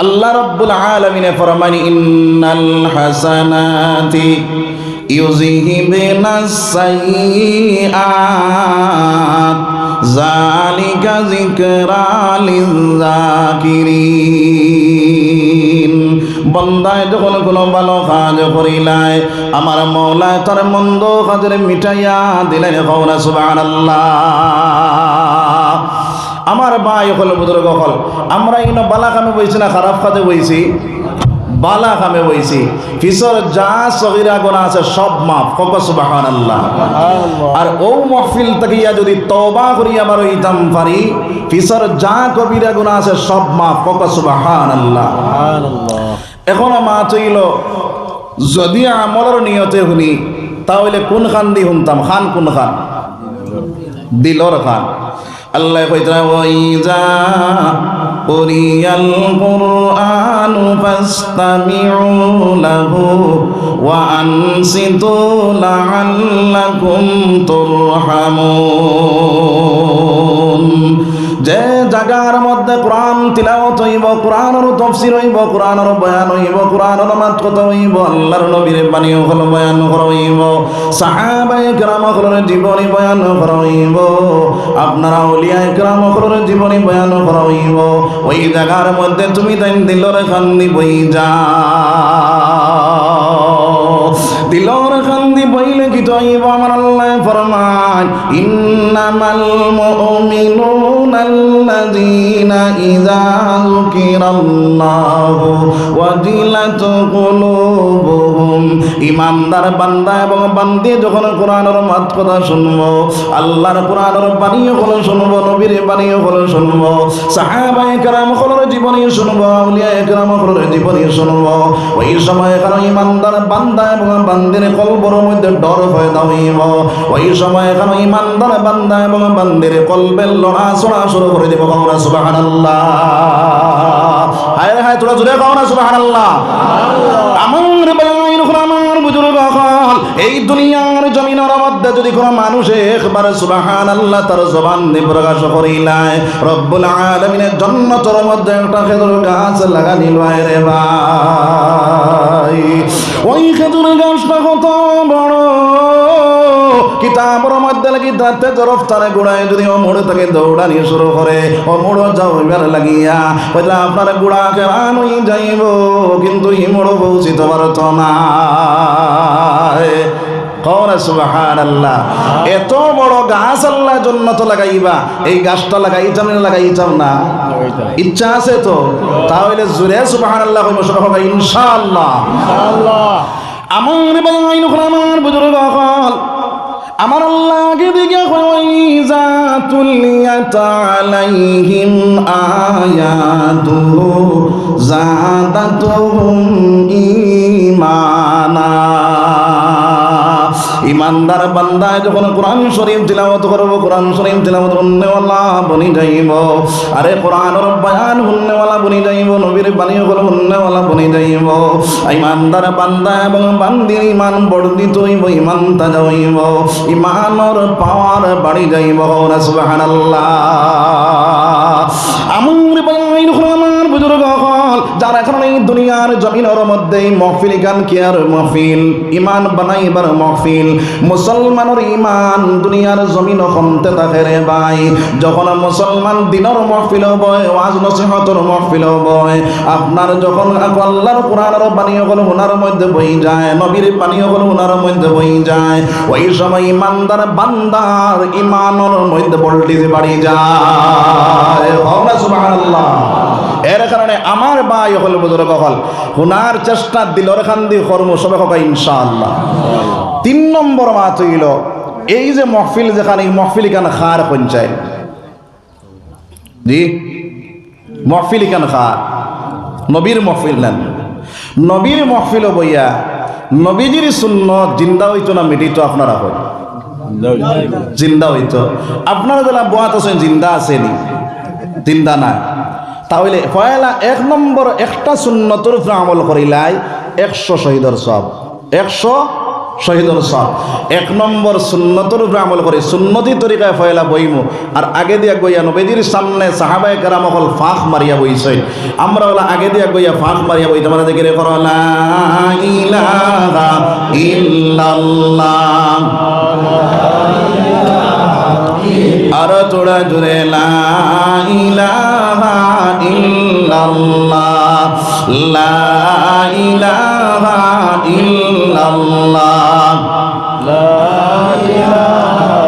আল্লাহ রাব্বুল আলামিন ফরমান ইন্নাল হাসানাতি ইউযহিবুনাস সাইয়্যাত যালিকা যিকরা লিয-যাকিরিন। বান্দায় যখন কোনো ভালো কাজ করিলায় আমার মওলা তার মন্দ কাজের মিটাইয়া দিলেন। কওনা সুবহানাল্লাহ। আমার ভাই হল বুজুর্গ হল, আমরা ইনো বালা কামে বইছি না খারাপ কাজে বইছি? বালা কামে বইছি। ফিসর যা সগীরা গুনাহ আছে সব মাফ। কওয়া সুবহানাল্লাহ। আর ও মাহফিল তাকিয়া যদি তওবা করি আমার ইতাম পারি, ফিসর যা কবিরা গুনাহ আছে সব মাফ। কওয়া সুবহানাল্লাহ। এখন মা চাইল যদি আমলের নিয়তে শুনি তাহলে কোন খান দি শুনতাম? খান কোন খান? দিলর খান। আল্লাহ কইতা ওয়াইজা কুরিয়াল কুরআনু ফাসতামিউ লাহু ওয়া আনসিতু লাআল্লাকুম তুরহামুন। যে জায়গার মধ্যে কোরআন তিলাওয়াত হইব, কোরআনের তাফসীর হইব, কোরআনের বয়ান হইব, কোরআনের মাতকথা হইব, আল্লাহর নবীর বাণী হল বয়ান করা হইব, সাহাবায়ে কেরাম হলের জীবনী বয়ান করা হইব, আপনারা আউলিয়ায়ে কেরাম হলের জীবনী বয়ান করা হইব। ওই জায়গার মধ্যে তুমি তাই দিলর কান্দি বই যাও। দিলর কান্দি বইলে কি তৈব? আমার আল্লাহ ফরমান ইন্নামাল মুমিনুনা আল্লাযীনা ইযা যুকিরাল্লাহু ওয়াজিলাত কুলুবুহুম। ঈমানদার বান্দা এবং বান্দি যখন কোরআনের মাত কথা শুনবো, আল্লাহর কোরআনের বাণী হলো শুনবো, নবীর বাণী হলো শুনবো, সাহাবায়ে কেরাম হলের জীবনী শুনবো, আউলিয়ায়ে কেরাম হলের জীবনী শুনবো, ওই সময় কারণ ঈমানদার বান্দা এবং বান্দির কলবের মধ্যে ডর পয়দা হইব। ওই সময় কারণ ঈমানদার বান্দা এবং বান্দির কলবের লড়াচড়া শুরু করে দিব। কওনা সুবহানাল্লাহ। হায় হায় তোরা জোরে কওনা সুবহানাল্লাহ। আমার বাইন আমার বুজুর্গ হল, এই দুনিয়ার জমিনের মধ্যে যদি কোনো মানুষ একবার সুবহানাল্লাহ তার জবান দিয়ে প্রকাশ করিলায়, রব্বুল আলামিনের জান্নাতের মধ্যে একটা খেজুর গাছ লাগানিল রে ভাই। ওই খেজুর গাছটা কত বড়, কিতাবের মধ্যে লাগি তাতে তরফ তারে গোড়ায় যদি অমুড় থেকে দৌড়ানি শুরু করে, অমুড় যাওয়ার লাগিয়া হয়তো আপনার গোড়া কেরান হয়ে যাইব, কিন্তু হিমুড় পৌঁছিতে পারত না। কওনা সুবহানাল্লাহ। এত বড় গাছ আল্লাহ জান্নাতে লাগাইবা, এই গাছটা লাগাইতাম না লাগাইতাম না? ইচ্ছা আছে তো? তাহলে জোরে সুবহানাল্লাহ কইব সবাই ইনশাআল্লাহ। আমার ভাই আমার বুজুর্গ হল, আমার আল্লাহকে দিকে কইজা তুলিয়াত আলাইহিম আয়াতুহু যাদাতুহুম ঈমানা। ইমানদার বান্দায় যখন কোরআন শরীফ তিলাওয়াত করব, কোরআন শরীফ তিলাওয়াত হুন্নেওয়ালা বনি যাইব। আরে কোরআনের বয়ান হুন্নেওয়ালা বনি যাইব, নবীর বাণী হল হুন্নেওয়ালা বনি যাইব। ইমানদার বান্দা এবং বান্দির ইমান বর্ধিত হইব, ইমান তাজা হইব, ইমানের পাওয়ার বাড়ি যাইব। সুবহানাল্লাহ। আমার বাইন আমার বুজুর্গ হল, যারা এখন এই দুনিয়ার জমিনের মধ্যে মহফিল গান কি আর মহফিল, ইমান বানাইবার মহফিল, মুসলমানের ইমান দুনিয়ার জমিন কমতে থাকে রে ভাই। যখন মুসলমান দিনের মহফিল বয়, ওয়াজ নসিহতের মহফিল বয়, আপনার যখন আল্লাহর কোরআনের বাণী হল ওনার মধ্যে বই যায়, নবীর বাণী হল ওনার মধ্যে বই যায়, ওই সময় ইমানদার বান্দার ইমানের মধ্যে ভোল্টেজ বাড়ি যায়। সুবহানাল্লাহ। এর কারণে আমার ভাই হল বুজুর্গ হল, হুনার চেষ্টা দিলর খান্দি কর্ম সবে হবে ইনশাআল্লাহ। 3 নম্বর মাত হইল এই যে মহফিল, যেখানে মহফিল কেন খার পঞ্চায়েত জি মহফিল কেন খার, নবীর মহফিল নেন। নবীর মহফিল বইয়া নবীজির সুন্নত জিন্দা হইতো না মিটিত? আপনারা হয় জিন্দা হইতো। আপনারা যারা বোয়াত আছেন জিন্দা আসেনি, জিন্দা না। তাহলে পয়লা 1 নম্বর একটা সুন্নতর উপরে আমল করিলাই 100 শহীদর সব, 100 শহীদর সব। 1 নম্বর সুন্নতের উপরে আমল করি, সুন্নতি তরিকায় ফয়লা বইমু। আর আগে দিয়া গইয়া নবীজির সামনে সাহাবায়ে কেরাম হল ফাঁক মারিয়া বইছেন, আমরা হলো আগে দিয়া গইয়া ফাঁক মারিয়া বই। তোমরা দেখে করো লা ইলাহা ইল্লাল্লাহ, আর তোড়া জুড়ে লা ইলাহা ইল্লাল্লাহ, লা ইলাহা ইল্লাল্লাহ, লা ইলাহা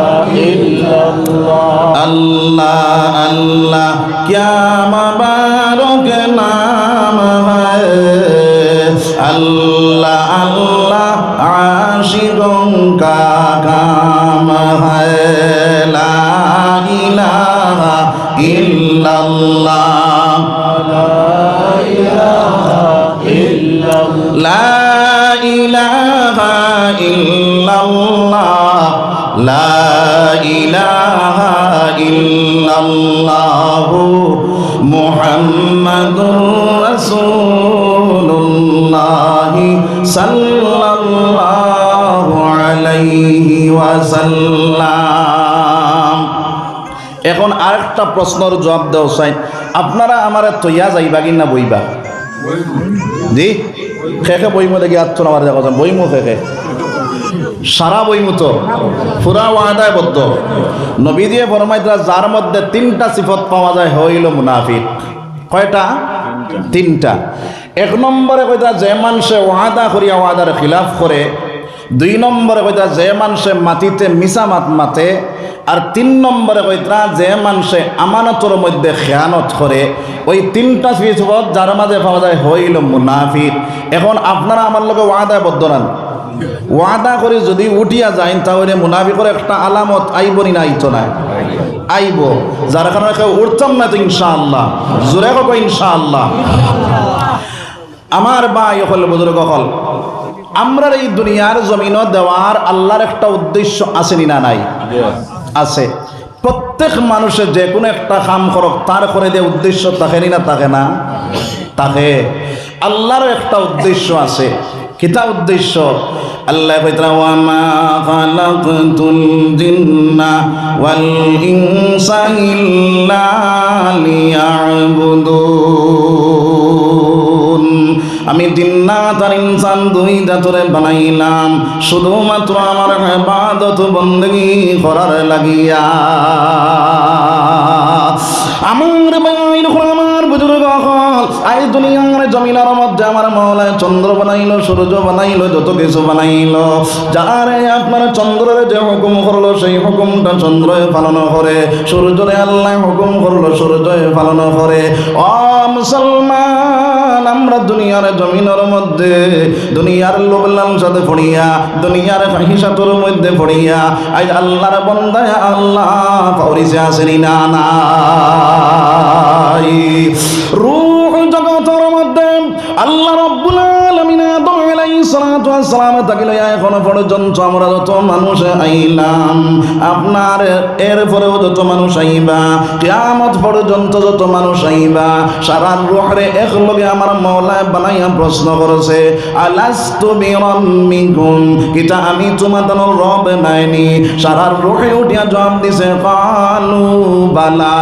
ইল্লাল্লাহ। अल्लाह अल्लाह क्या मुबारक नाम है, अल्लाह अल्लाह आशिकों का काम है, ला इलाहा इल्लल्लाह, ला इलाहा इल्लल्लाह, ला इलाहा इल्लल्लाह, मुहम्मदुर रसूलुल्लाह सल्लल्लाहु अलैहि ওয়াসাল্লাম। এখন আরেকটা প্রশ্নের জবাব দাও চাই, আপনারা আমারে তৈয়া যাইবা কি না বইবা? জি খেখে বইমু দেখি আত্ম আমার কথা বইমু খেখে সারা বইমু তো পুরা ওয়াদায় বদ্ধ। নবী দিয়ে ফরমাইতরা যার মধ্যে 3টা সিফত পাওয়া যায় হইল মুনাফিক। কয়টা? 3টা। 1 নম্বরে কইতা যে মানুষে ওয়াদা করিয়া ওয়াদার খিলাফ করে, 2 নম্বরে কইতা যে মানুষে মাটিতে মিছা মাত মাতে, আর 3 নম্বরে কইতা যে মানুষে আমানতর মধ্যে খেয়ানত করে। ওই 3টা সিফত যার মাঝে পাওয়া যায় হইল মুনাফিক। এখন আপনারা আমার লগে ওয়াদায় বদ্ধ না, ওয়াদা করে যদি উঠিয়া যায় তাহলে মুনাফিকের একটা আলামত আইবনি না? আইতো না, আইব। যার কারণে কেউ উঠতাম না তো ইনশাআল্লাহ, জোরে হোক ইনশাআল্লাহ। আমার ভাই হল বুজুর্গ হল, আমরা এই দুনিয়ার জমিন দেওয়ার আল্লাহর একটা উদ্দেশ্য আছে না নাই? আছে। প্রত্যেক মানুষের যে কোনো একটা কাম করক তার করে দিয়ে উদ্দেশ্য থাকে না থাকে না? থাকে। আল্লাহর একটা উদ্দেশ্য আছে। কিতা উদ্দেশ্য? আল্লাহ কইতরা ওয়া মা খালাকতুল জিন্না ওয়াল ইনসা ইল্লা লিয়াবুদুন। আমি জিন্নাত আর ইনসান দুই জাতরে বানাইলাম শুধুমাত্র আমার ইবাদত বندگی করার লাগিয়া। আমার বাইর আমার বুজুর্গ হল, এই দুনিয়ার জমিনের মধ্যে আমার মাওলায় চন্দ্র বানাইলো, সূর্য বানাইলো, যত কিছু বানাইলো। যারে আপনার চন্দ্রের যে হুকুম করলো সেই হুকুমটা চন্দ্রই পালন করে, সূর্যরে আল্লাহ হুকুম করলো সূর্যই পালন করে। ও মুসলমান, আমরা দুনিয়ার জমিনের মধ্যে দুনিয়ার লোভ লালসাতে পড়িয়া, দুনিয়ার ফাহিশাতুর মধ্যে পড়িয়া আজ আল্লাহর বান্দায় আল্লাহ পাওরিছে আসেনি না নাই? রূহ জগতের মধ্যে আল্লাহ রাব্বুল আলামিন আদম আলাইহিস সালাতু ওয়াস সালাম থেকে লইয়া এখন পর্যন্ত আমরা যত মানুষ আইলাম, আপনার এরপরেও যত মানুষ আইবা, কিয়ামত পর্যন্ত যত মানুষ আইবা, সারা রূহরে একলগে আমার মাওলা বানাইয়া প্রশ্ন করেছে, আলাস্তু বিরাব্বিকুম, কিতা আমি তোমাদের রব নাইনি? সারা রূহে উঠিয়া জবাব দিছে কালু বালা।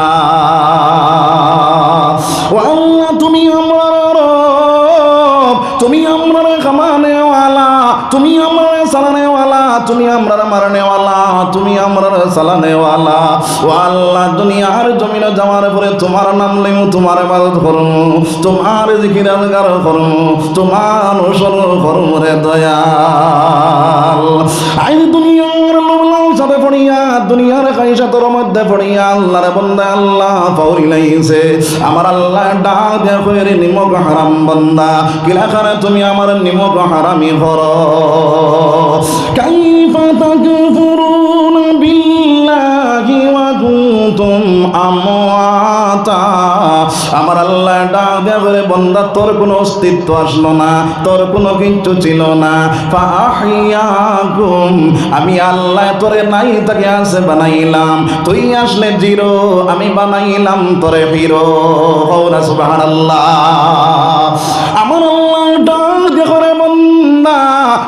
ও আল্লাহ, তুমি আমার রব, তুমি আমার খামানেওয়ালা, তুমি আমার সালানেওয়ালা, তুমি আমার মারনেওয়ালা, তুমি আমার সালানেওয়ালা। ও আল্লাহ, দুনিয়ার জমিনে যাওয়ার পরে তোমার নাম লইমু, তোমার ইবাদত করমু, তোমার জিকির আজকার করমু, তোমার অনুসরণ করমু রে দয়াল। আই দুনিয়ার লোভ লালসাতে পড়িয়া, দুনিয়ার খাইশাতের মধ্যে পড়িয়া আল্লাহর বান্দা আল্লাহ পাওরি লাইছে। আমার আল্লাহ ডাক দেয়া কইরে নিমক হারাম বান্দা, কিলাখানে তুমি আমার নিমক হারামি করো। কাইফা তাকফুরুনা বিল্লাহি ওয়া কুনতুম আমওয়াতা। আমার আল্লাহ ডাক দেয়া কইরে বান্দা, তোর কোনো অস্তিত্ব আসলো না, তোর কোনো কিচ্ছু ছিল না। ফাআহিয়াকুম, আমি আল্লাহ তোরে নাই তাকে আছে বানাইলাম। তুই আসলে জিরো, আমি বানাইলাম তোরে হিরো। ওরা সুবহানাল্লাহ। আমার আল্লাহ ডাক করে বান্দা,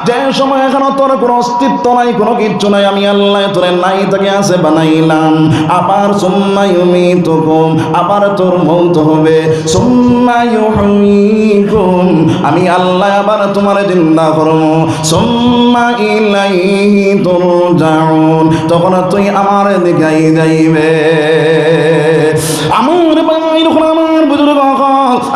যে সময় এখনো তোর কোনো অস্তিত্ব নাই, কোনো কিচ্ছু নাই, আমি আল্লাহ তোরে নাই থেকে আছে বানাইলাম। আবার সুম্মা ইউমিতুকুম, আবার তোর মৌত হবে। সুম্মা ইউহয়িকুম, আমি আল্লাহ আবার তোমার জিন্দা করব। সুম্মা ইলাইহি তুরজাউন, তখন তুই আমার দিকে যাইবে। আমার ভাই আমার বুজুর্গ,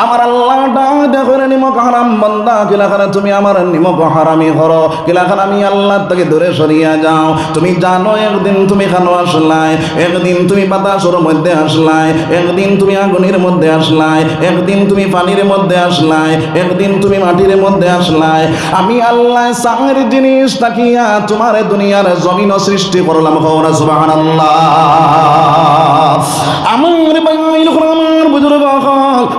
আমার আল্লাহ ডাক দেখে নিমক হারাম বান্দা, কিলাখানা তুমি আমার নিমক হারামি করো, কিলাখানা আমি আল্লাহ থেকে দূরে সরিয়া যাও। তুমি জানো একদিন তুমি খানো আসলাই, একদিন তুমি বাতাসের মধ্যে আসলাই, একদিন তুমি আগুনের মধ্যে আসলাই, একদিন তুমি পানির মধ্যে আসলাই, একদিন তুমি মাটির মধ্যে আসলাই। আমি আল্লাহ সাংের জিনিস তাকিয়া তোমার দুনিয়ার জমিন সৃষ্টি করলাম। সুবহানাল্লাহ। আমার ভাই আমার বুজুর্গ,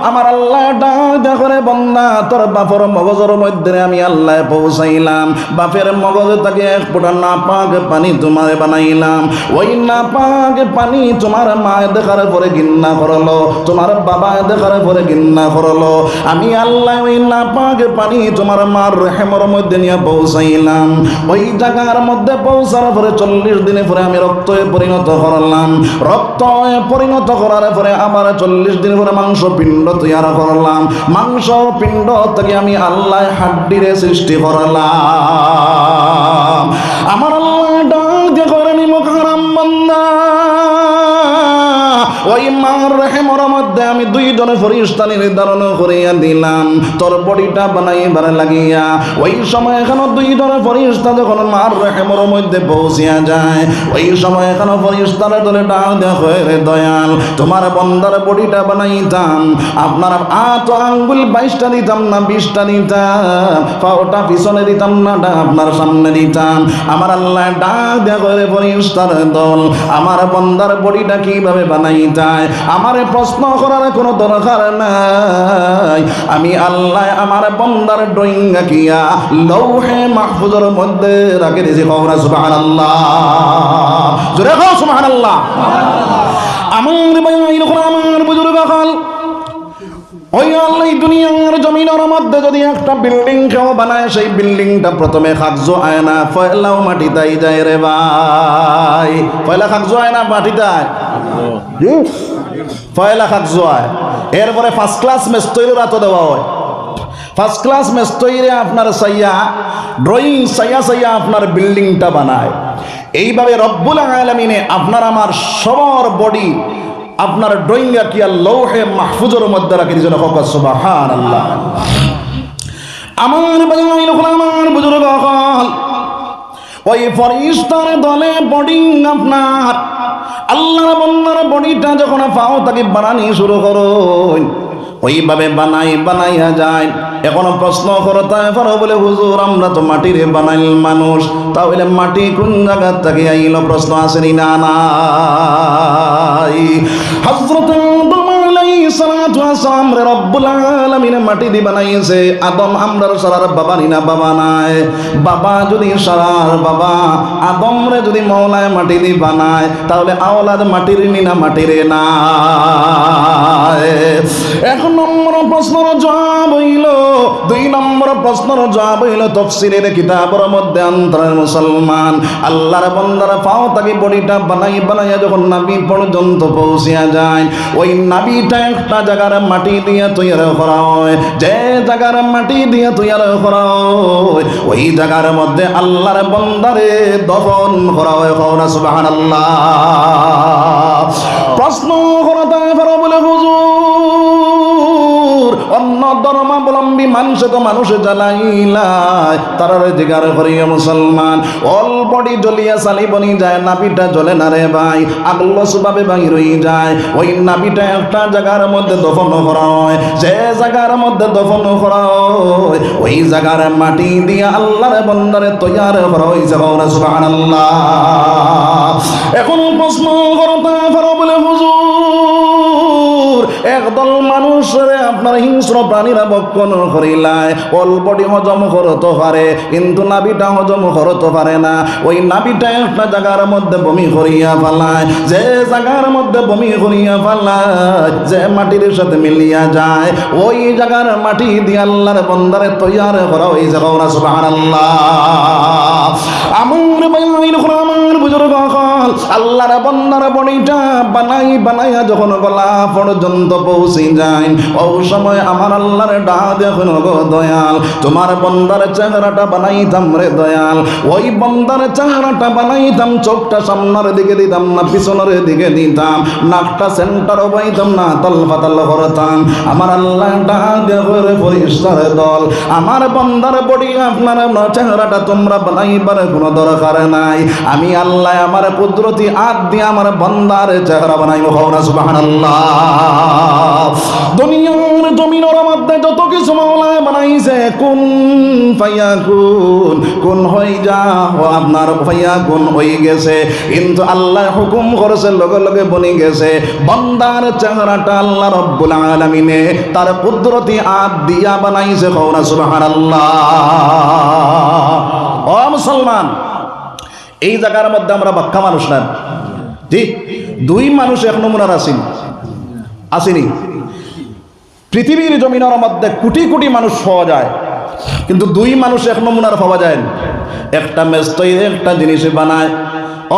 আমার আল্লাহ ডাক দেখে বান্দা তোর বাপের মগজের মধ্যে আমি আল্লাহ পৌঁছাইলাম। বাপের মগজ থেকে এক ফোঁটা নাপাক পানি তোমার বানাইলাম। ওই নাপাক পানি তোমার মা দেখার পরে ঘৃণা করলো, তোমার বাবা দেখার পরে ঘৃণা করলো। আমি আল্লাহ ওই নাপাক পানি তোমার মার রেহেমের মধ্যে নিয়ে পৌঁছাইলাম। ওই জায়গার মধ্যে পৌঁছার পরে 40 দিনে পরে আমি রক্তে পরিণত করলাম। রক্তে পরিণত করার পরে আবার 40 দিন পরে মাংস পিণ্ড তৈরি করলাম। মাংস পিণ্ড থেকে আমি আল্লাহ হাড্ডিরে সৃষ্টি করলাম। আমার আল্লাহ ডাক দিয়ে করে নিমক হারাম বান্দা, ওই মার রেহেমের মধ্যে আমি 2 জন ফেরেশতা নির্ধারণ করিয়া দিলাম তোর বডিটা বানাইবার লাগিয়া। ওই সময় এখনো 2 জন ফেরেশতা যখন মার রেহেমের মধ্যে পৌঁছিয়া যায়, ওই সময় এখনো ফেরেশতারা ধরে ডাক দেখো, রে দয়াল, তোমার বন্দার বডিটা বানাইতাম, আপনার হাত আঙ্গুল 22টা দিতাম না 20টা দিতাম, পাওটা পিছনে দিতাম না আপনার সামনে দিতাম। আমার আল্লাহ ডাক দেখো, রে ফেরেশতার দল, আমার বন্দার বডিটা কিভাবে বানাইতাম আমারে প্রশ্ন করার কোনো দরকার নাই। আমি আল্লাহ আমার বন্দার ড্রয়িং আঁকিয়া লৌহে মাহফুজের মধ্যে রাখে দিয়েছি। সুবহানাল্লাহ, জোরে কও সুবহানাল্লাহ। আমার ভাই আমার বুজুর্গ, ওই আল্লাহ দুনিয়ার জমিনের মধ্যে যদি একটা বিল্ডিং কেউ বানায়, সেই বিল্ডিংটা প্রথমে খাকজো আয় না, পয়লাও মাটিতাই যায় রে ভাই। পয়লা খাকজো আয় না মাটিতাই, পয়লা খাকজো আয়। এরপরে ফার্স্ট ক্লাস মেস্তৈরের হাতে দেওয়া হয়। ফার্স্ট ক্লাস মেস্তৈরে আপনার সাইয়া ড্রয়িং সাইয়া আপনার বিল্ডিংটা বানায়। এইভাবে রব্বুল আলামিনে আপনার আমার সবার বডি আপনার ড্রয়িং আঁকিয়া লৌহে মাহফুজের মধ্যে রাখি দিয়েছেন। সুবহানাল্লাহ। আমার ভাই আমার বুজুর্গ, ওই ফেরেশতার দলে বডি আপনার আল্লাহর বান্দার বডিটা যখন পাও তাকে বানানি শুরু করো, ওইভাবে বানাইয়া যায়। এখনো প্রশ্ন করতে পারো বলে, হুজুর আমরা তো মাটিরে বানাইল মানুষ, তাহলে মাটি কোন জায়গা থেকে আইলো? প্রশ্ন আসেনি না নাই? হযরত আদম আলাইহিস সালাতু ওয়াস সালাম রে রব্বুল আলামিন মাটি দিয়ে বানাইছে। আদম আমরার সারার বাবা নিনা বাবা নাই। বাবা যদি সারার বাবা আদম রে যদি মওলায় মাটি দিয়ে বানায়, তাহলে আওলাদ মাটির নিনা মাটিরে না। 1 নম্বর প্রশ্নের জবাব হইল, 2 নম্বর প্রশ্নের জবাব হইল তাফসীরের কিতাবের মধ্যে অন্তরের মুসলমান আল্লাহর বান্দার পাও তাকে বডিটা বানাইয়া যখন নাভি পর্যন্ত পৌঁছিয়া যায়, ওই নাভিটা একটা জায়গার মাটি দিয়ে তৈরি করা হয়। যে জায়গার মাটি দিয়ে তৈরি করা হয়, ওই জায়গার মধ্যে আল্লাহর বান্দারে দফন করা হয়। সুবহানাল্লাহ। প্রশ্ন করতে পারো বলে, হুজুর অন্য ধর্মাবলম্বী মানুষে তো মানুষে জ্বালাইলায়, তারা জিগার করিয়া মুসলমান অল বডি জ্বলিয়া চালি বনি যায়, নাভিটা জ্বলে না রে ভাই, আগলস ভাবে বাহির হয়ে যায়। ওই নাভিটা একটা জায়গার মধ্যে দফন করা হয়। যে জায়গার মধ্যে দফন করা হয়, ওই জায়গার মাটি দিয়া আল্লাহর বান্দারে তৈয়ার করা হয়েছে। সুবহানাল্লাহ। এখন প্রশ্ন করতে পারো বলে, হুজুর একদল মানুষের আপনার হিংস্র প্রাণীরা ভক্ষণ করিলায় অলবডি হজম করতে পারে কিন্তু নাভিটা হজম করতে পারে না। ওই নাভিটা একটা জায়গার মধ্যে বমি করিয়া ফেলায়, যে জায়গার মধ্যে বমি করিয়া ফেলায়, যে মাটির সাথে মিলিয়া যায়, ওই জায়গার মাটি দিয়ে আল্লাহর বান্দারে তৈয়ার করা হই জায়গা। সুবহানাল্লাহ। আমার বাইর আমার বুজুর্গ হল আল্লাহর বান্দার বডিটা বানাইয়া যখন গলা পর্যন্ত পৌঁছে যায়, ওই সময় আমার আল্লাহর ডাক দেখুন গো দয়াল, তোমার বান্দার চেহারাটা বানাইতাম রে দয়াল, ওই বান্দার চেহারাটা বানাইতাম, চোখটা সামনের দিকে দিতাম না পিছনের দিকে দিতাম, নাকটা সেন্টার বাইতাম না তল পাতাল করতাম। আমার আল্লাহ ডাক দেখে পরিষ্কার দল, আমার বান্দার বডি আপনার চেহারাটা তোমরা বানাইবার কোনো দরকার নাই, আমি আল্লাহ আমার কুদরতি হাত দিয়ে আমার বান্দার চেহারা বানাইব। সুবহানাল্লাহ। দুনিয়ার জমিনের মধ্যে যত কিছু মাওলায় বানাইছে, কোন ফায়াকুন, কোন হই যা, আপনার ফায়াকুন হয়ে গেছে, কিন্তু আল্লাহ হুকুম করেছে লগে লগে বনে গেছে। বান্দার চেহারাটা আল্লাহ রব্বুল আলামিনে তার কুদরতি হাত দিয়া বানাইছে। সুবহানাল্লাহ। ও মুসলমান, এই জায়গার মধ্যে আমরা বাক্কা মানুষ না, জি, দুই মানুষ এক নমুনার আসেনি। পৃথিবীর জমিনের মধ্যে কোটি কোটি মানুষ পাওয়া যায়, কিন্তু দুই মানুষ এক নমুনার পাওয়া যায় না। একটা মেস্তই একটা জিনিস বানায়,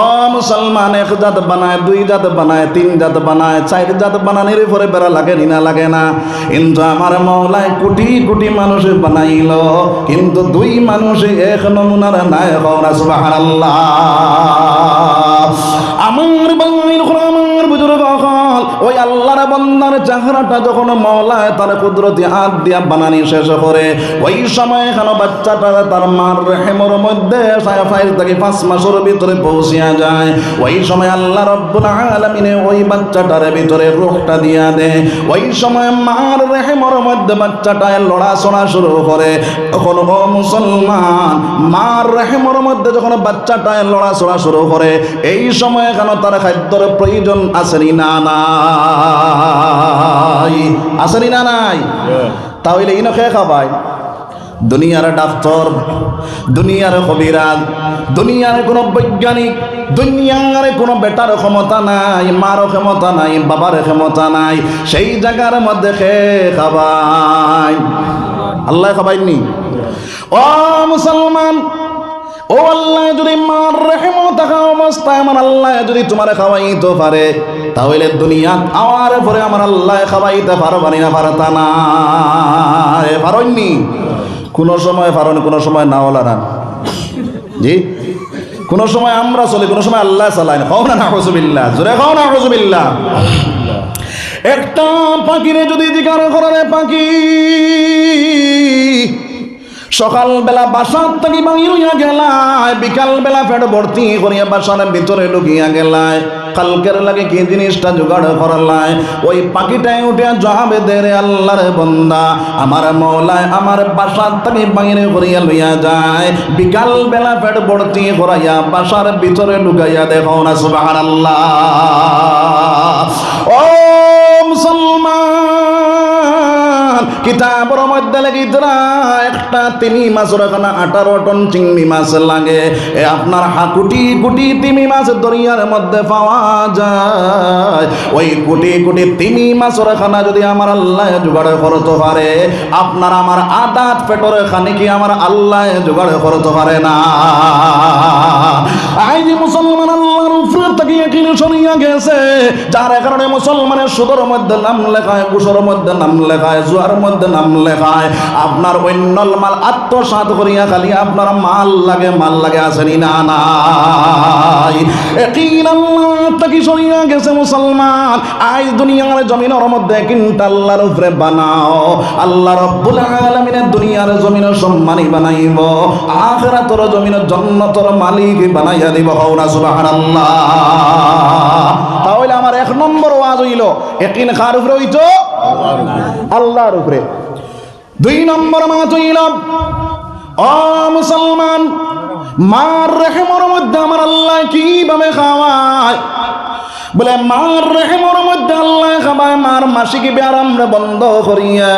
ও মুসলমান, এক জাত বানায়, দুই জাত বানায়, তিন জাত বানায়, চার জাত বানানোর পরে বেড়া লাগে না লাগে না, কিন্তু আমার মওলায় কোটি কোটি মানুষ বানাইল, কিন্তু দুই মানুষ এক নমুনার নাই। সুবহানাল্লাহ। আমার বাংলার আমার বুজুর্গ হল ওই আল্লাহর বান্দার চেহারাটা যখন মওলায় তার কুদরতি হাত দিয়া বানানি শেষ করে, ওই সময় এখানে বাচ্চাটা তার মার রেহেমের মধ্যে 4 থেকে 5 মাসের ভিতরে পৌঁছিয়া যায়। ওই সময় আল্লাহ রব্বুল আলামিনে ওই বাচ্চাটার ভিতরে রূহটা দিয়া দেয়। ওই সময় মার রেহেমের মধ্যে বাচ্চাটায় লড়াচড়া শুরু করে। তখন ও মুসলমান, মার রেহেমের মধ্যে যখন বাচ্চাটায় লড়াচড়া শুরু করে, এই সময় এখানে তার খাদ্যের প্রয়োজন আসেনি না নাই? আসেনি না নাই? তাহলে ইনো খেয়ে খাবাই দুনিয়ার ডাক্তার, দুনিয়ার কবিরাজ, দুনিয়ার কোনো বৈজ্ঞানিক, দুনিয়ার কোনো বেটার ক্ষমতা নাই, মার ক্ষমতা নাই, বাবার ক্ষমতা নাই, সেই জায়গার মধ্যে খেয়ে খাবাই। আল্লাহ খাবাইনি। ও মুসলমান, ও আল্লাহ যদি মার রেহেমত থাকা অবস্থায় আমার আল্লাহ যদি তোমার খাওয়াইতে পারে, তাহলে দুনিয়াত আওয়ার পরে আমার আল্লাহ খাওয়াইতে পারবানি না? পারতা না, পারনি। কোন সময় পারেন, কোন সময় না ওলারান, জি, কোন সময় আমরা চলি, কোন সময় আল্লাহ চালায়। খাও না নাউযুবিল্লাহ, জোরে খাও না নাউযুবিল্লাহ। একটা পাখিরে যদি জিজ্ঞাসা করে, পাখি সকালবেলা বাসার থেকে বাইর হইয়া গেলায়, বিকালবেলা পেট ভর্তি করিয়া বাসার ভিতরে ঢুকিয়া গেলায়, কালকের লাগে কি জিনিসটা জোগাড় করলায়, ওই পাখিটাই উঠিয়া জবাবে দে, রে আল্লাহর বান্দা, আমার মওলায় আমার বাসার থেকে বাইরে করিয়া লইয়া যায়, বিকালবেলা পেট ভর্তি করাইয়া বাসার ভিতরে ঢুকাইয়া দেখো না। সুবহানাল্লাহ। ও মুসলমান, কিতাবের মধ্যে লেখিতরা একটা তিমি মাছের এখানে 18 টন চিংড়ি মাছ লাগে। আপনার কোটি কোটি তিমি মাছ দরিয়ার মধ্যে পাওয়া যায়। ওই কোটি কোটি তিমি মাছের খানা যদি আমার আল্লাহ জোগাড় করতে পারে, আপনার আমার আদাত পেটর খানি কি আমার আল্লাহ জোগাড় করতে পারে না? আই যে মুসলমান আল্লাহর উপরে তাকিয়ে কিনে সরিয়া গেছে, যার কারণে মুসলমানের সুদের মধ্যে নাম লেখায়, ঘুষের মধ্যে নাম লেখায়, জুয়ার মধ্যে নাম লেখায়, আপনার অন্যল মাল আত্মসাৎ করিয়া খালি আপনার মাল লাগে, আসেনি না নাই? একদিন আল্লাহ তাকি সরিয়া গেছে মুসলমান। আজ দুনিয়ার জমিনের মধ্যে কিন্তু আল্লাহর উপরে বানাও, আল্লাহ রব্বুল আলামিনের দুনিয়ার জমিনের সম্মানী বানাইব, আখিরাতের জমিনের জান্নাতের মালিক বানাইয়া দিব। হওনা সুবহানাল্লাহ। তাহলে আমার 1 নম্বর ওয়াজ হইল ইয়াকিন কার উপরে হইতো? আল্লাহর উপরে। 2 নম্বর মাত হইল, ও মুসলমান, মার রেহেমের মধ্যে আমার আল্লাহ কিভাবে খাওয়ায়? বলে মার রেহেমর মধ্যে আল্লাহ খাবায় মার মাসিক ব্যারাম বন্ধ করিয়া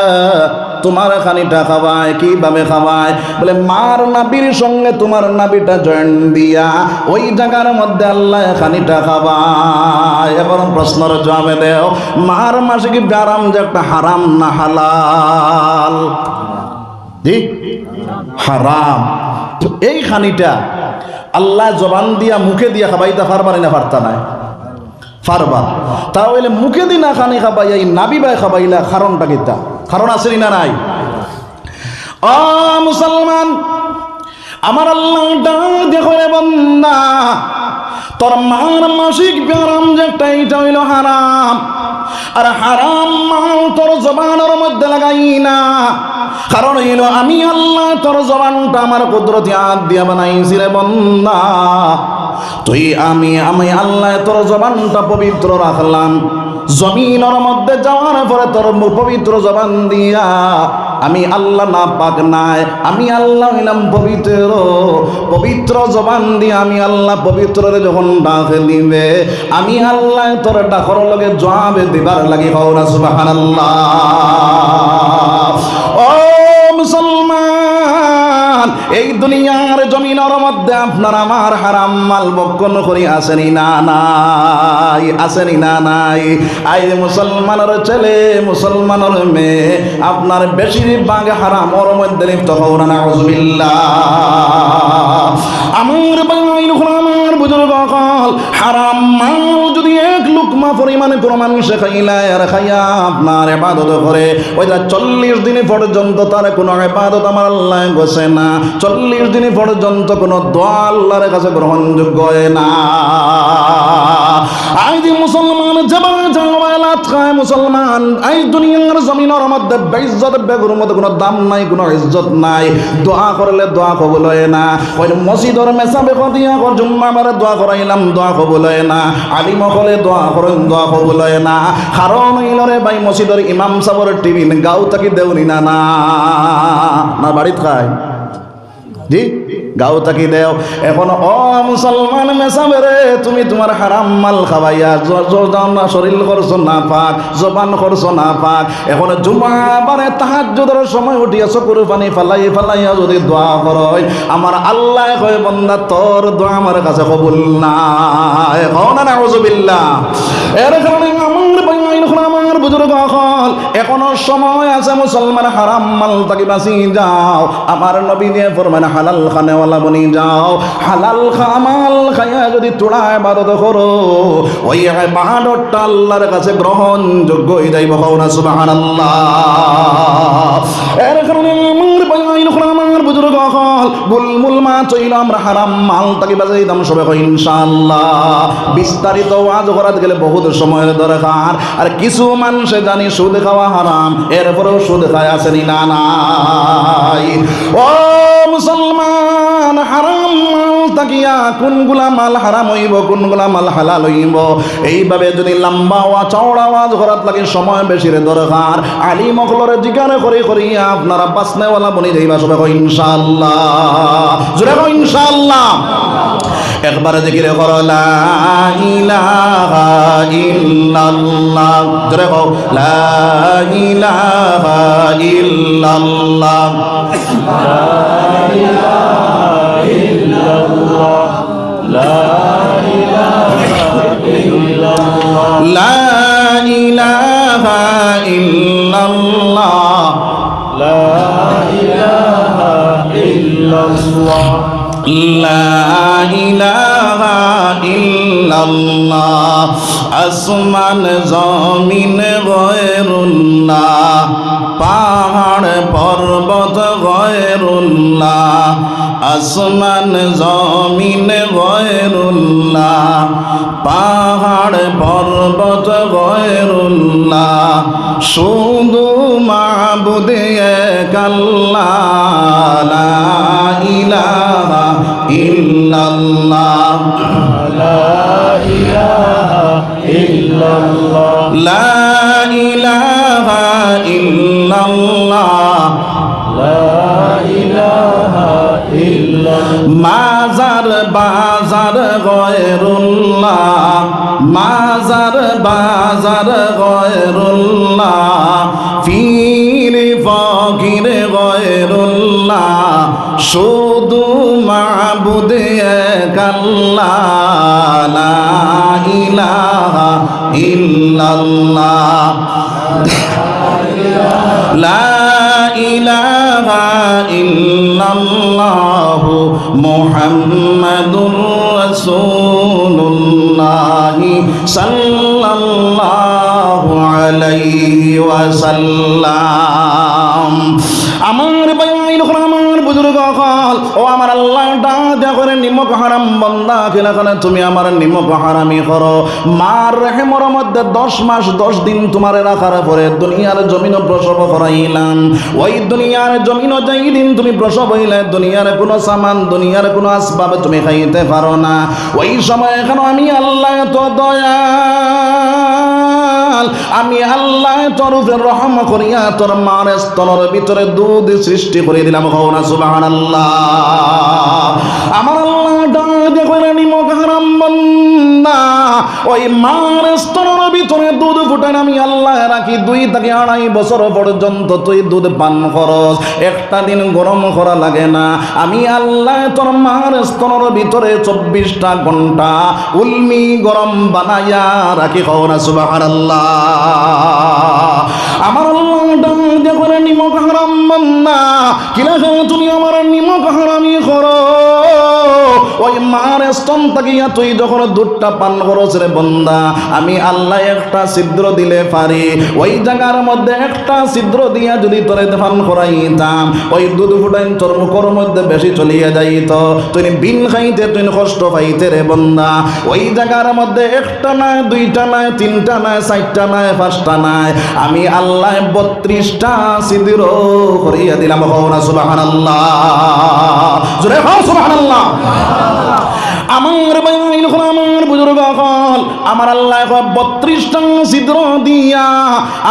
তোমার খানিটা খাওয়ায়। কিভাবে খাওয়ায়? বলে মার নাবির সঙ্গে তোমার নাবিটা জয়েন্ট দিয়া ওই জায়গার মধ্যে আল্লাহ খানিটা খাওয়ায়। এবার প্রশ্নের জবাবে দেও, মার মাসিক ব্যারাম যে একটা হারাম না হালাল? জি হারাম। তো এই খানিটা আল্লাহ জবান দিয়া মুখে দিয়া খাবাইতে পারবানি না পারতা নাই? পারবা। তাহলে মুখে দি না খানি খাবাই এই নাবি বাই খাবাইলা কারণটা কিতা? কারণ আছে না নাই? ও মুসলমান, আমার আল্লাহ দেখো রে বান্দা, তোর মার মাসিক ব্যারাম যে একটা এইটা হইল হারাম। আর হারাম মাল তোর জবানের মধ্যে লাগাই না, কারণ হইল আমি আল্লাহ তোর জবানটা আমার কুদরতি হাত দিয়া বানাইছি রে বান্দা। তুই আমি আল্লাহ তোর জবানটা পবিত্র রাখলাম। জমিনের মধ্যে যাওয়ার পরে তোর পবিত্র জবান দিয়া আমি আল্লাহ না পাক নাই, আমি আল্লাহ হইলাম পবিত্র। পবিত্র জবান দিয়ে আমি আল্লাহ পবিত্ররে যখন ডাকে দিবে, আমি আল্লাহ তোর ডাকর লগে জবাবে দিবার লাগি হও না সুবহানাল্লাহ। ও মুসলমান, এই দুনিয়ার জমিনের মধ্যে আপনার আমার হারাম মাল বক্ষণ করি আসেনি না নাই? আসেনি না নাই? আই মুসলমানের ছেলে মুসলমানের মেয়ে আপনার বেশিরভাগ হারাম ওর মধ্যে লিপ্ত হও না, নাউযুবিল্লাহ। আমার বাইন আমার বুজুর্গ কল হারাম মাল যদি এক লুকমা পরিমাণে কোনো মানুষে খাইলায় আর খাইয়া আপনার ইবাদত করে, ওইটা 40 দিন পর্যন্ত তার কোনো ইবাদত আমার আল্লাহ গোছে না। 40 দিন পর্যন্ত কোনো দোয়া আল্লাহর কাছে গ্রহণযোগ্য হয় না। আজ মুসলমান যাবা জাওয়ালাত খায় মুসলমান, এই দুনিয়ার জমিনের মধ্যে বেইজ্জত বেগুর মধ্যে কোনো দাম নাই, কোনো ইজ্জত নাই। দোয়া করলে দোয়া কবুল হয় না। ওই মসজিদের মেসাবে দিয়া জুম্মাবারে দোয়া করাইলাম, দোয়া কবুল হয় না। আলিম হলে দোয়া করেন, দোয়া কবুল হয় না। কারণ হইল রে ভাই মসজিদের ইমাম সাহেবের টিভি গাও তাকি দেউনি না না না বাড়িত খায় জি গাও তাকি দেও। এখন ও মুসলমান মেসাবে রে, তুমি তোমার হারাম মাল খাবাইয়া শরীর করছো না পাক, জবান করছো না পাক। এখন জুমাবারে তাহাজ্জুদের সময় উঠিয়া চকুর পানি ফালাইয়া যদি দোয়া করয়, আমার আল্লাহ কয় বান্দা তোর দোয়া আমার কাছে কবুল না। এখন নাউযুবিল্লাহ। এর কারণে আমার বুজুর্গ হল এখনো সময় আছে মুসলমান, হারাম মাল তাকে বাঁচি যাও। আমার নবী দিয়ে ফরমান হালাল খানেওয়ালা বনি যাও। হালাল খামাল খাইয়া যদি তোড়া ইবাদত করো, ওই ইবাদতটা আল্লাহর কাছে গ্রহণযোগ্য হয়ে যাইব। হও না সুবহানাল্লাহ। এর কারণে আমার বুজুর্গ হল গুলমুল মা চইল আমরা হারাম মাল তাকে বাজাই দাম সবে কই ইনশাআল্লাহ। বিস্তারিত ওয়াজ করাতে গেলে বহুত সময়ের দরকার। আর কিছু মানুষে জানি সুদ খাওয়া হারাম, এরপরেও সুদ খায় আসেনি না নাই? ও মুসলমান, হারাম মাল তাকিয়া কোনগুলা মাল হারাম হইব, কোনগুলা মাল হালাল হইব, এইভাবে যদি লম্বা ওয়া চওড়া ওয়াজ করাত লাগে সময় বেশির দরকার। আলিম মখলরে জিজ্ঞাসা করিয়া আপনারা বাসনেওয়ালা বনি যাইবা সবে কই ইনশাআল্লাহ। জোরে কই ইনশাআল্লাহ। একবার জিকির করো লা ইলাহা ইল্লাল্লাহ। জোরে কও লা ইলাহা ইল্লাল্লাহ। লা ইলাহা ইল্লাল্লাহ। লা ইলাহা ইল্লাল্লাহ। লা ইলাহা ইল্লাল্লাহ। লা ইলাহা ইল্লাল্লাহ। লা ইলাহা ইল্লাল্লাহ। আসমান জমিন গয়রুল্লাহ, পাহাড় পর্বত গয়রুল্লাহ। আসমান জমিন গয়রুল্লাহ, পাহাড় পর্বত গয়রুল্লাহ। শুধু মাবুদ এক আল্লাহ। লা ইলাহা ইল্লাল্লাহ। লা ইলাহা ইল্লাল্লাহ। লা ইলাহা ইল্লাল্লাহ। লা ইলাহা ইল্লাল্লাহ। মাজার বাজার গয়রুল্লাহ, মাজার বাজার গয়রুল্লাহ, পীর ফকির গয়রুল্লাহ, শুধু মাবুদ এক আল্লাহ, লা ইলাহা ইল্লাল্লাহ, লা ইলাহা ইল্লাল্লাহ, মুহাম্মাদুর রাসূলুল্লাহ সাল্লাল্লাহু আলাইহি ওয়াসাল্লাম। আমার বাইন আমার বুজুর্গ হল, ও আমার আল্লাহ ডাক করে নিমক হারাম বন্দা কিলাখানে তুমি আমার নিমক হারামি করো। মার রেহেমর মধ্যে 10 মাস 10 দিন তোমার রাখার পরে দুনিয়ার জমিন প্রসব করাইলাম। ওই দুনিয়ার জমিন যাই দিন তুমি প্রসব হইলে দুনিয়ার কোনো সামান, দুনিয়ার কোনো আসবাব তুমি খাইতে পারো না। ওই সময় এখন আমি আল্লাহ তো দয়াল, আমি আল্লাহ তোর উপর রহম করিয়া তোর মার স্তনের ভিতরে দুধ সৃষ্টি করে দিলাম। কওনা সুবহানাল্লাহ। আমার আল্লাহ ডাক করে নিমক হারাম বান্দা, ওই মার স্তনের ভিতরে দুধ ফুটান আমি আল্লাহ রাখি 2 থেকে 2.5 বছর পর্যন্ত তুই দুধ পান করস, একটা দিন গরম করা লাগে না। আমি আল্লাহ তোর মার স্তনের ভিতরে 24টা ঘন্টা উলমি গরম বানাইয়া রাখি। কওনা সুবহানাল্লাহ। আমার আল্লাহ ডাক করে নিমক হারাম বান্দা কিলা তুমি আমার নিমক হারামি করো। ওই মার স্তন তাকিয়া তুই যখন দুধটা পান করস রে বন্দা, আমি আল্লাহ একটা ছিদ্র দিলে পারি, ওই জায়গার মধ্যে একটা ছিদ্র দিয়া যদি তোরে পান করাইতাম, ওই দুধ ফুটাই তোর মুখের মধ্যে বেশি চলিয়া যাইত, তুই বিন খাইতে তুই কষ্ট পাইতে রে বন্দা। ওই জায়গার মধ্যে একটা নাই, 2টা নাই, 3টা নাই, 4টা নাই, 5টা নাই, আমি আল্লাহ 32টা ছিদ্র করিয়া দিলাম। কওনা সুবহানাল্লাহ। জোরে কও সুবহানাল্লাহ। আমার বাইন আমার বুজুর্গ হল, আমার আল্লাহ 32টা ছিদ্র দিয়া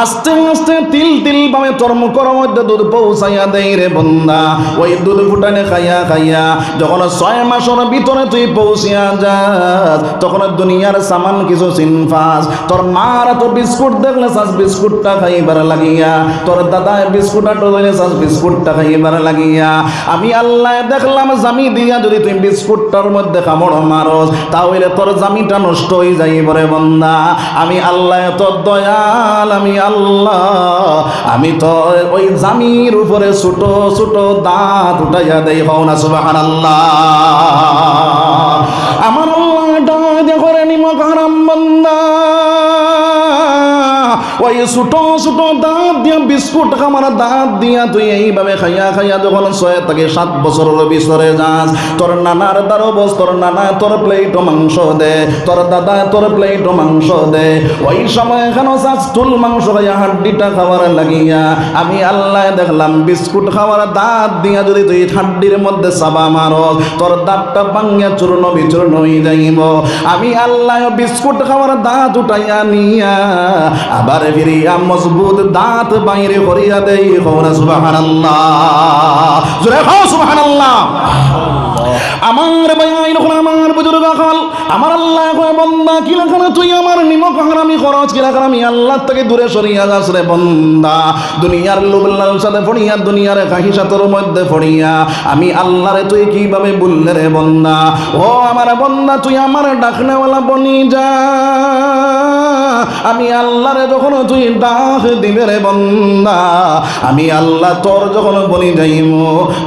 আস্তে আস্তে তিল তিল ভাবে তোর মুখের মধ্যে দুধ পৌঁছাইয়া দেয় রে বন্দা। ওই দুধ ফুটানে খাইয়া খাইয়া যখন 6 মাসের ভিতরে তুই পৌঁছিয়া যাস, তখন দুনিয়ার সামান কিছু চিনফাস। তোর মার তো বিস্কুট দেখলে চাস বিস্কুটটা খাইবার লাগিয়া, তোর দাদা বিস্কুটটা টোলে চাস বিস্কুটটা খাইবার লাগিয়া। আমি আল্লাহ দেখলাম জামি দিয়া যদি তুই বিস্কুটটার মধ্যে কামড় মারস, তাহলে তোর জামিটা নষ্ট হয়ে যাইব রে বন্দা। আমি আল্লাহ তোর দয়াল, আমি আল্লাহ, আমি তো ওই জামির উপরে ছোট ছোট দাঁত উঠাইয়া দেই। কওনা সুবহানাল্লাহ। আমার আল্লাহ ডাক করে নিমক হারাম বান্দা, ওই ছোট ছোট দাঁত দিয়া বিস্কুট খামার দাঁত দিয়া তুই এইভাবে খাইয়া খাইয়া যখন 6 থেকে 7 বছরের ভিতরে যাস, তোর নানার দ্বারো বস, তোর নানা তোর প্লেটও মাংস দে, তোর দাদা তোর প্লেটও মাংস দে। ওই সময় এখানে চাচতুল মাংস খাইয়া হাড্ডিটা খাওয়ার লাগিয়া আমি আল্লাহ দেখলাম বিস্কুট খাওয়ার দাঁত দিয়া যদি তুই হাড্ডির মধ্যে চাবা মারস, তোর দাঁতটা ভাঙিয়া চূর্ণ বিচূর্ণ হয়ে যাইব। আমি আল্লাহ বিস্কুট খাওয়ার দাঁত উঠাইয়া নিয়া আবার ফিরিয়া মজবুত দাঁত বাইরে করিয়া দেই। কওনা সুবহানাল্লাহ। জোরে কও সুবহানাল্লাহ। আমার বাইন আমার বুজুর্গ হল, আমার আল্লাহ কয় বন্দা কিলাখানে তুই আমার নিমক হারামি খরচ, কিলাখানে আমি আল্লাহ থেকে দূরে সরিয়া যাস রে বন্দা। দুনিয়ার লোভ লালসাতে পড়িয়া, দুনিয়ার কাহিসাতর মধ্যে পড়িয়া আমি আল্লাহরে তুই কিভাবে বললে রে বন্দা। ও আমার বন্দা, তুই আমার ডাকনেওয়ালা বনি যা, আমি আল্লাহরে যখন তুই ডাক দিবে রে বন্দা, আমি আল্লাহ তোর যখন বনি যাইম,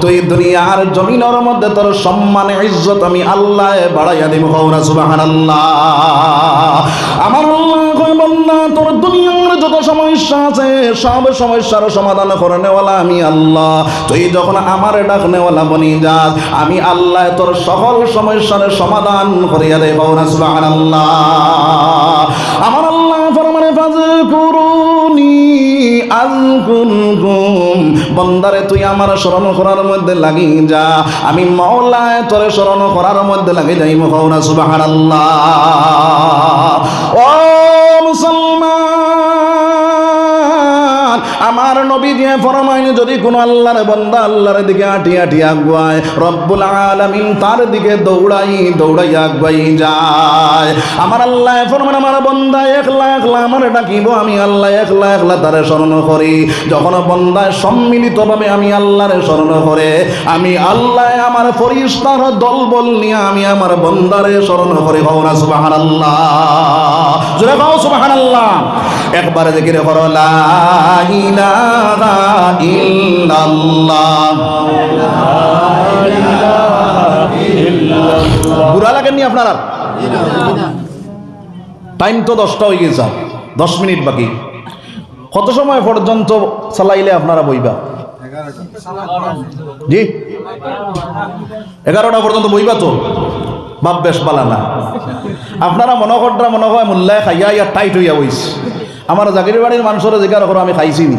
তুই দুনিয়ার জমিনের মধ্যে তোর সম্মান ইজ্জত আমি আল্লাহ বাড়াইয়া দিব। কওনা সুবহানাল্লাহ। আমার আল্লাহ কয় বন্দা, তোর দুনিয়ার যত সমস্যা আছে সব সমস্যার সমাধান করে নেওয়ালা আমি আল্লাহ। তুই যখন আমার ডাক নেওয়ালা বনি যাস, আমি আল্লাহ তোর সকল সমস্যার সমাধান করিয়া দেব। কওনা সুবহানাল্লাহ। আমার আল্লাহ ফরমানে ফাযকুরুনি আযকুরকুম, বন্দারে তুই আমার স্মরণ করার মধ্যে লাগি যা, আমি মাওলা তোরে স্মরণ করার মধ্যে লাগি যাই। কওনা সুবহানাল্লাহ। ও মুসলমান, আমার নবী দিয়ে ফরমাইনি যদি কোনো আল্লাহর বান্দা আল্লাহর দিকে আটি আটি আগুয়ায় রব্বুল আলামিন তার দিকে দৌড়াই আগুয়াই যায়। আমার আল্লাহ ফরমান আমার বান্দা একলা একলা আমার ডাকিব, আমি আল্লাহ একলা একলা তারে স্মরণ করি। যখন বান্দা সম্মিলিতভাবে আমি আল্লাহরে স্মরণ করে, আমি আল্লাহ আমার ফেরেশতার দলবল নিয়ে আমি আমার বান্দারে স্মরণ করি। হও না সুবহানাল্লাহ, জোরে কও সুবহানাল্লাহ। একবার জিকির করো লা ইলাহা ইল্লাল্লাহ। বুড়া লাগেননি আপনারা? টাইম তো 10টা হয়ে গেছে, 10 মিনিট বাকি। কত সময় পর্যন্ত চালাইলে আপনারা বইবা? জি 11টা পর্যন্ত বইবা তো? বাপ বেশ বালা না। আপনারা মনে হয় মোল্লায় খাইয়া ইয়া টাইট হইয়া বইছে। আমার জাগির বাড়ির মানুষের জিজ্ঞাসা করো আমি খাইছি নি?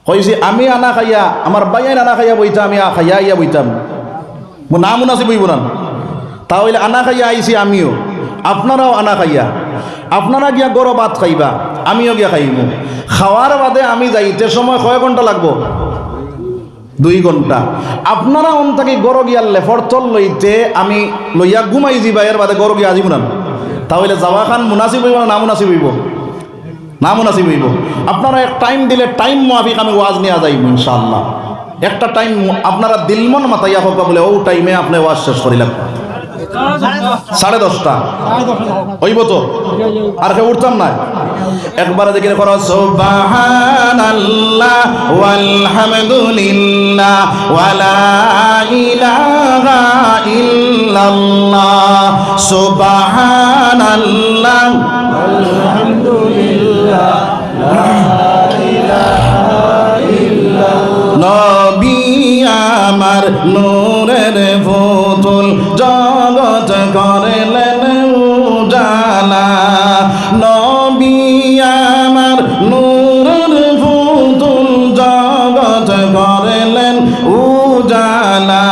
কইছি আমি আনা খাইয়া আমার বাইয়াই আনা খাইয়া বইতাম, আমি খাইয়া ইয়া বইতাম, নাম উনাছি বইব না। তাহলে আনা খাইয়া আইছি আমিও, আপনারাও আনা খাইয়া। আপনারা গিয়া গরো ভাত খাইবা, আমিও গিয়া খাইব। খাওয়ার বাদে আমি যাইতে সময় কয় ঘন্টা লাগবো? 2 ঘন্টা। আপনারা অন্তাকে গরো গিয়ার লেফর তল লইতে আমি লইয়া ঘুমাই যাবা, এর বাদে গরো গিয়া আজিব না। তাহলে যাওয়া খান মুনাসিব হইব না না মুনাসিব হইব? না মুনাসিব হইব। আপনারা এক টাইম দিলে টাইম মাফিক আমি ওয়াজ নিয়ে যাইব ইনশাআল্লাহ। একটা টাইম আপনারা দিলমন মাতাইয়া হোক বলে ও টাইমে আপনি ওয়াজ শেষ করিলাম। 10:30 হইব তো? আর কে উঠতাম না। একবার জিকির করো সুবহানাল্লাহ ওয়ালহামদুলিল্লাহ ওয়ালা ইলাহা ইল্লাল্লাহ। সুবহানাল্লাহ ওয়ালহামদুলিল্লাহ লা ইলাহা ইল্লাল্লাহ। নবী আমার নূরের ফুতুল জগৎ করলেন উজালা। নবী আমার নূরের ফুতুল জগৎ করলেন উজালা।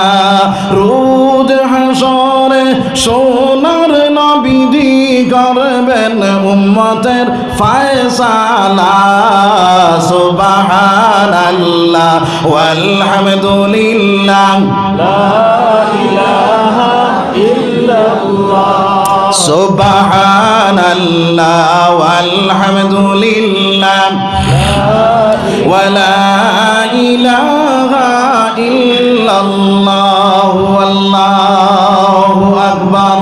রোজ হাসরে সোনার নবীজি করবেন উম্মতের ফয়সালা। সুবহানাল্লাহ ওয়ালহামদুলিল্লাহ লা ইলাহা ইল্লাল্লাহ। সুবহানাল্লাহ ওয়ালহামদুলিল্লাহ ওয়ালা ইলাহা ইল্লাল্লাহ। আল্লাহু আকবার।